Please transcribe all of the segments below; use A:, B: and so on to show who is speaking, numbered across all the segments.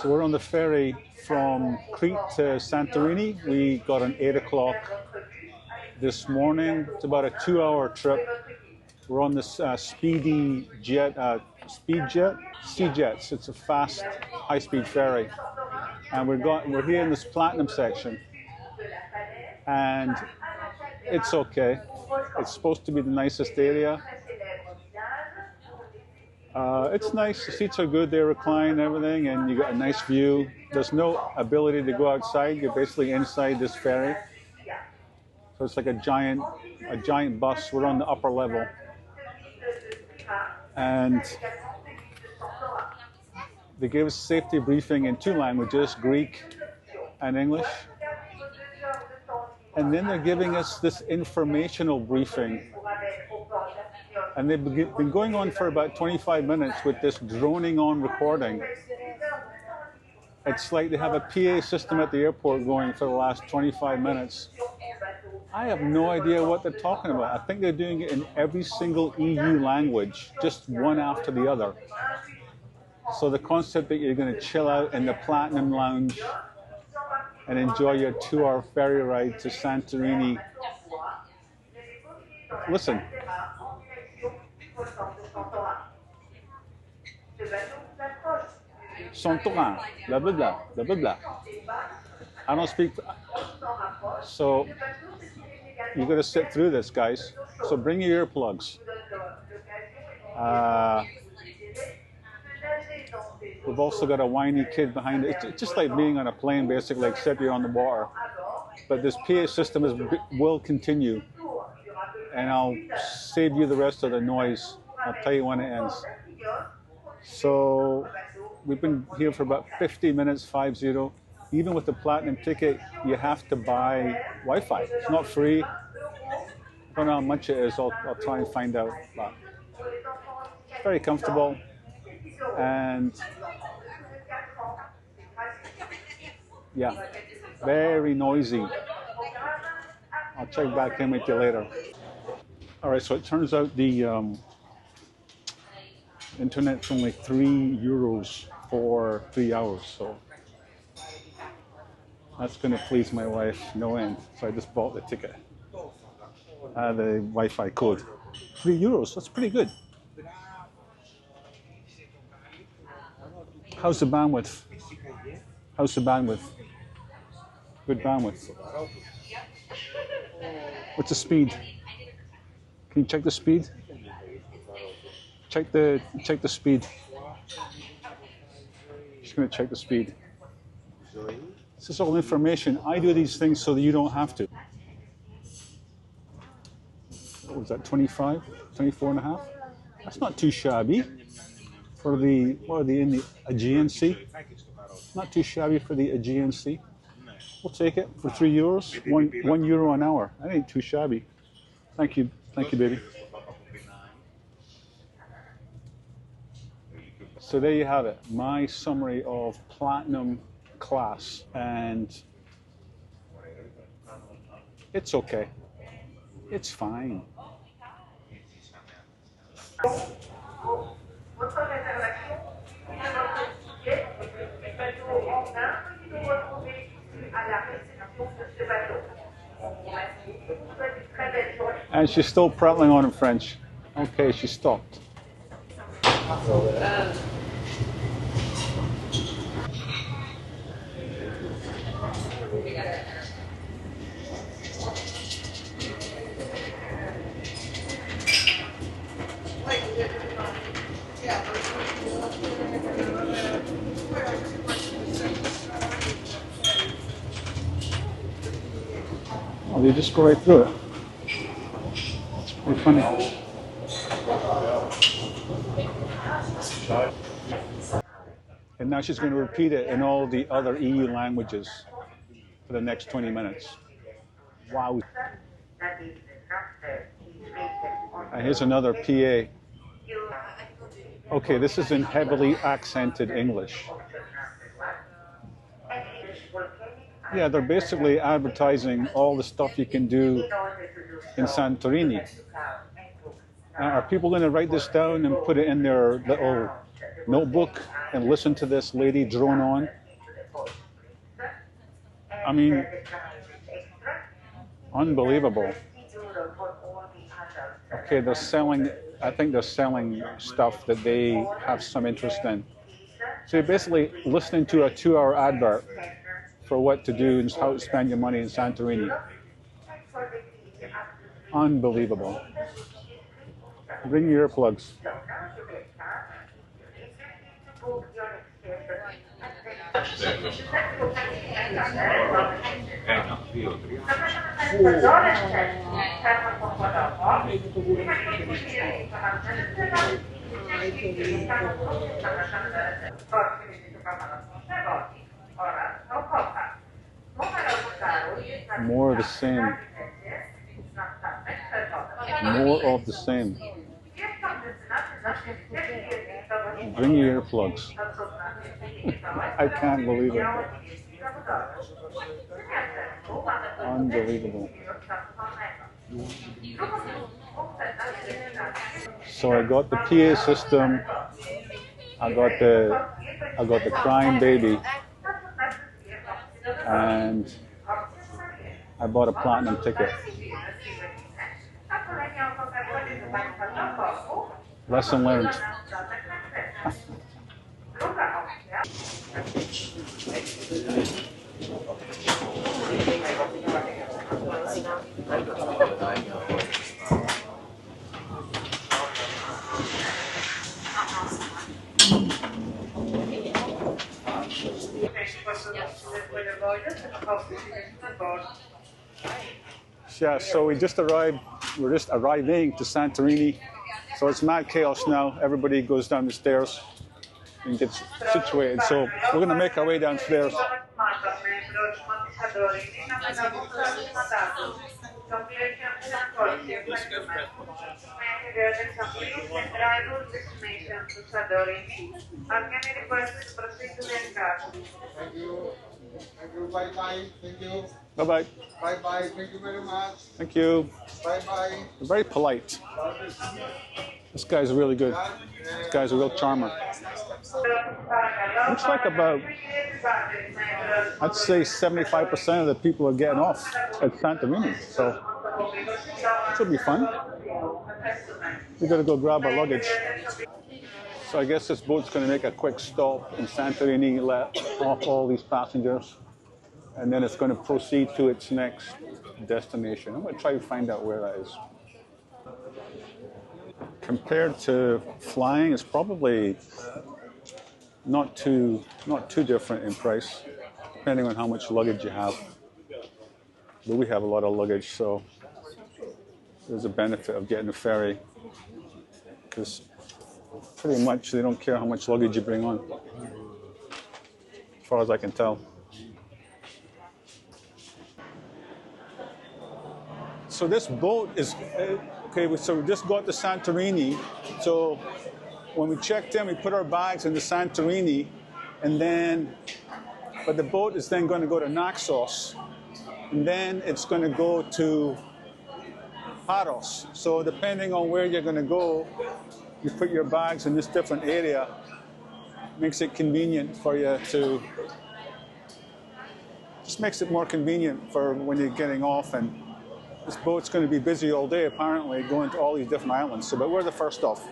A: So we're on the ferry from Crete to Santorini. We got an 8 o'clock this morning. It's about a 2-hour trip. We're on this Speedy jet, Sea Jets. It's a fast, high-speed ferry, and we're here in this platinum section, and it's okay. It's supposed to be the nicest area. It's nice. The seats are good. They recline and everything, and you got a nice view. There's no ability to go outside. You're basically inside this ferry. So it's like a giant bus. We're on the upper level, and they gave us a safety briefing in 2 languages, Greek and English. And then they're giving us this informational briefing. And they've been going on for about 25 minutes with this droning on recording. It's like they have a PA system at the airport going for the last 25 minutes. I have no idea what they're talking about. I think they're doing it in every single EU language, just one after the other. So the concept that you're going to chill out in the Platinum Lounge and enjoy your 2-hour ferry ride to Santorini. Listen. Santorin, blah, blah, blah, blah, blah, blah. I don't speak, so you got to sit through this, guys. So bring your earplugs. We've also got a whiny kid behind it. It's just like being on a plane, basically, except you're on the water. But this PA system will continue, and I'll save you the rest of the noise. I'll tell you when it ends. So we've been here for about 50 minutes, 50. Even with the platinum ticket, you have to buy Wi-Fi. It's not free. I don't know how much it is. I'll try and find out. But it's very comfortable, and yeah, very noisy. I'll check back in with you later. All right, so it turns out the internet's only €3 for 3 hours, so that's going to please my wife no end. So I just bought the ticket, the Wi-Fi code. €3, that's pretty good. How's the bandwidth? How's the bandwidth? Good bandwidth. What's the speed? Can you check the speed? Check the speed. Just going to check the speed. This is all information. I do these things so that you don't have to. What was that, 25? 24 and a half? That's not too shabby for the, what are they in the Aegean Sea? Not too shabby for the Aegean Sea. We'll take it for €3. €1 an hour. That ain't too shabby. Thank you, baby. So there you have it, my summary of Platinum class, and it's okay. It's fine. And she's still prattling on in French. Okay, she stopped. Oh, they just go right through it. It's pretty funny. And now she's going to repeat it in all the other EU languages for the next 20 minutes. Wow. And here's another PA. Okay, this is in heavily accented English. Yeah, they're basically advertising all the stuff you can do in Santorini. Are people going to write this down and put it in their little notebook and listen to this lady drone on. I mean, unbelievable. Okay, they're selling, I think they're selling stuff that they have some interest in. So you're basically listening to a 2-hour advert for what to do and how to spend your money in Santorini. Unbelievable. Bring your earplugs. More of the same. More of the same. Bring your earplugs. I can't believe it. Unbelievable. So I got the PA system. I got the crying baby, and I bought a platinum ticket. Lesson learned. Yeah, so we just arrived. We're just arriving to Santorini. So it's mad chaos now. Everybody goes down the stairs and gets situated. So we're going to make our way downstairs.
B: Bye-bye. Thank you.
A: Bye-bye.
B: Bye-bye. Thank you very much.
A: Thank you.
B: Bye-bye.
A: They're very polite. This guy's really good. This guy's a real charmer. Looks like about, I'd say 75% of the people are getting off at Santorini. So this will be fun. We got to go grab our luggage. So I guess this boat's going to make a quick stop in Santorini, let off all these passengers, and then it's going to proceed to its next destination. I'm going to try to find out where that is. Compared to flying, it's probably not too different in price, depending on how much luggage you have. But we have a lot of luggage, so there's a benefit of getting a ferry, because pretty much they don't care how much luggage you bring on, as far as I can tell. So this boat is, okay, so we just got to Santorini. So when we checked in, we put our bags in the Santorini, and then, but the boat is then going to go to Naxos, and then it's going to go to Paros. So depending on where you're going to go, you put your bags in this different area. Makes it convenient for you to, just makes it more convenient for when you're getting off. And this boat's going to be busy all day, apparently, going to all these different islands. So, but we're the first off.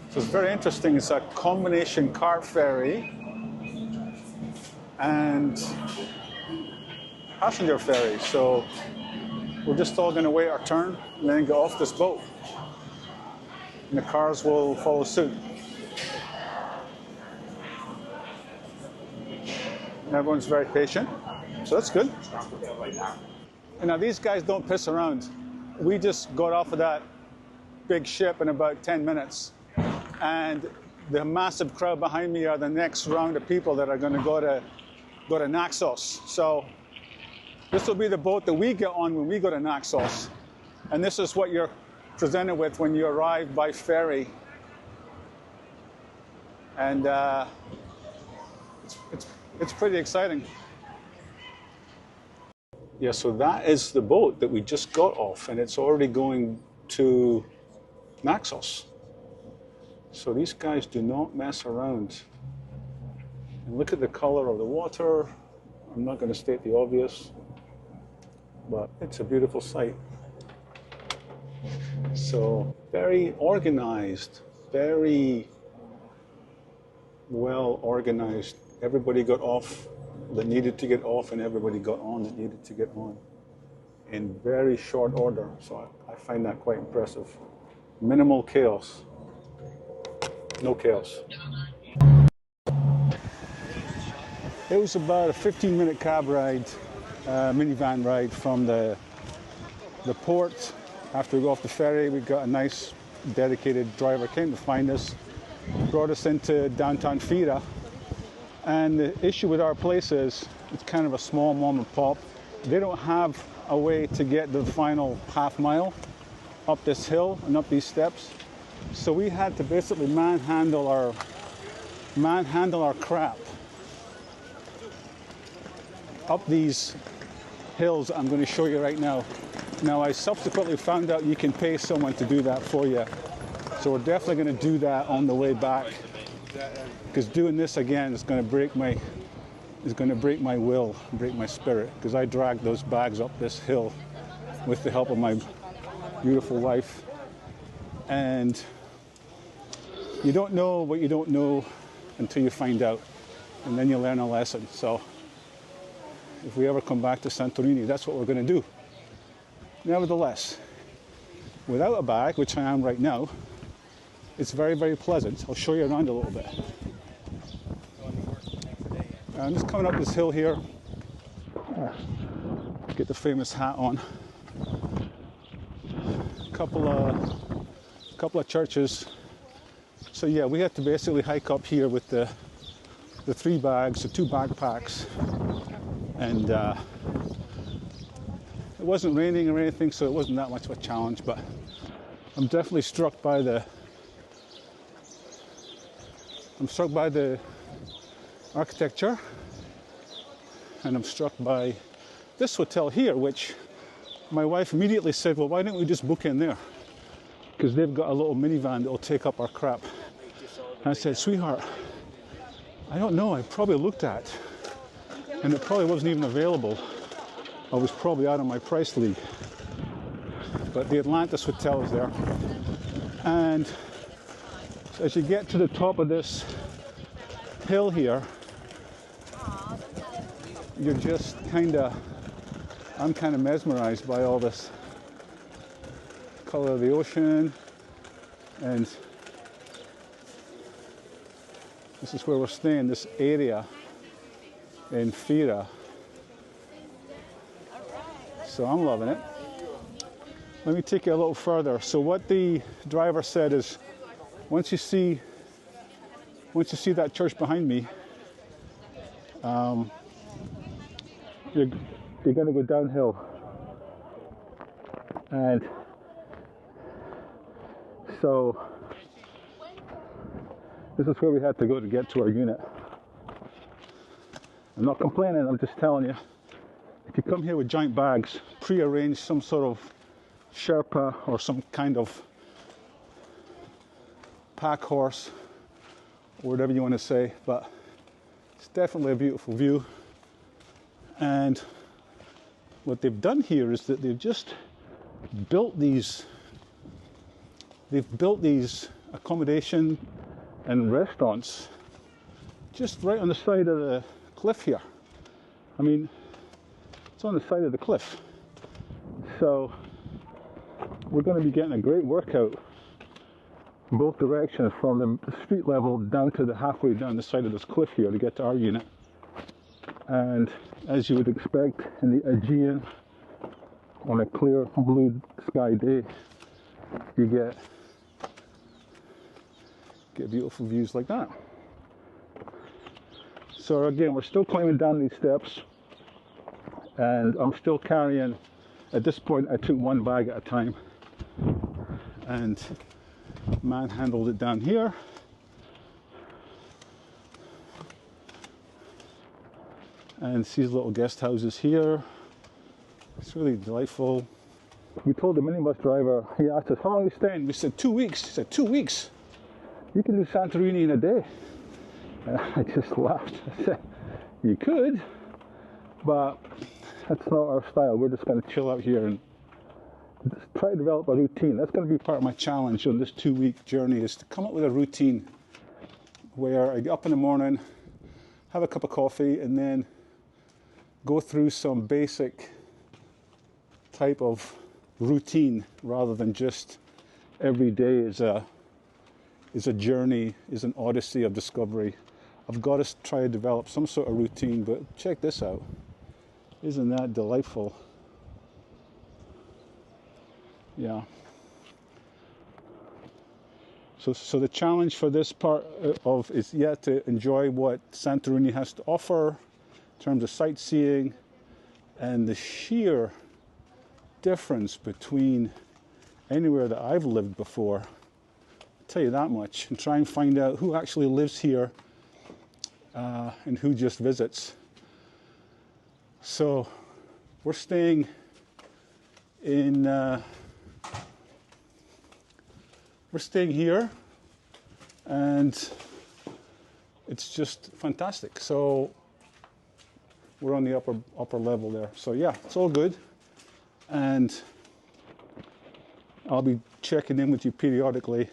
A: So it's very interesting. It's a combination car ferry and passenger ferry. So we're just all going to wait our turn and then get off this boat. And the cars will follow suit. And everyone's very patient, so that's good. And now these guys don't piss around. We just got off of that big ship in about 10 minutes. And the massive crowd behind me are the next round of people that are going to go to Naxos. So this will be the boat that we get on when we go to Naxos. And this is what you're presented with when you arrive by ferry. And it's pretty exciting. Yeah, so that is the boat that we just got off, and it's already going to Naxos. So these guys do not mess around. Look at the color of the water. I'm not going to state the obvious, but it's a beautiful sight. So very organized, very well organized. Everybody got off that needed to get off, and everybody got on that needed to get on in very short order. So I find that quite impressive. Minimal chaos. No chaos. It was about a 15-minute cab ride, minivan ride from the port. After we got off the ferry, we got a nice dedicated driver, came to find us, brought us into downtown Fira. And the issue with our place is it's kind of a small mom and pop. They don't have a way to get the final half mile up this hill and up these steps. So we had to basically manhandle our crap up these hills I'm going to show you right now. Now, I subsequently found out you can pay someone to do that for you. So we're definitely going to do that on the way back, because doing this again is going to break my will, break my spirit, because I dragged those bags up this hill with the help of my beautiful wife. And you don't know what you don't know until you find out, and then you learn a lesson. So if we ever come back to Santorini, that's what we're going to do. Nevertheless, without a bag, which I am right now, it's very, very pleasant. I'll show you around a little bit. I'm just coming up this hill here. Get the famous hat on. A couple of churches. So yeah, we had to basically hike up here with the 3 bags, the 2 backpacks, and it wasn't raining or anything, so it wasn't that much of a challenge. But I'm definitely struck by the architecture, and I'm struck by this hotel here, which my wife immediately said, well, why don't we just book in there? Because they've got a little minivan that will take up our crap. And I said, sweetheart, I don't know, I probably looked at, and it probably wasn't even available. I was probably out of my price league. But the Atlantis Hotel is there. And as you get to the top of this hill here, you're just I'm kind of mesmerized by all this color of the ocean. And this is where we're staying, this area in Fira. So I'm loving it. Let me take you a little further. So what the driver said is, once you see that church behind me, you're going to go downhill. And so this is where we had to go to get to our unit. I'm not complaining, I'm just telling you. If you come here with giant bags, pre-arrange some sort of Sherpa or some kind of pack horse, or whatever you want to say, but it's definitely a beautiful view. And what they've done here is that they've just built these accommodation and restaurants just right on the side of the cliff here. I mean, it's on the side of the cliff. So we're going to be getting a great workout in both directions, from the street level down to the halfway down the side of this cliff here to get to our unit. And as you would expect in the Aegean, on a clear blue sky day, you get beautiful views like that. So again, we're still climbing down these steps, and I'm still carrying, at this point I took 1 bag at a time and manhandled it down here. And see these little guest houses here. It's really delightful. We told the minibus driver, he asked us, how long are you staying? We said 2 weeks. He said, 2 weeks? You can do Santorini in a day. And I just laughed. I said, you could, but that's not our style. We're just going to chill out here and try to develop a routine. That's going to be part of my challenge on this 2-week journey, is to come up with a routine where I get up in the morning, have a cup of coffee, and then go through some basic type of routine rather than just every day is a journey, is an odyssey of discovery. I've got to try to develop some sort of routine, but check this out. Isn't that delightful? Yeah. So the challenge for this part of is yet to enjoy what Santorini has to offer in terms of sightseeing and the sheer difference between anywhere that I've lived before. I'll tell you that much, and try and find out who actually lives here and who just visits. So we're staying in we're staying here, and it's just fantastic. So we're on the upper level there. So yeah, it's all good, and I'll be checking in with you periodically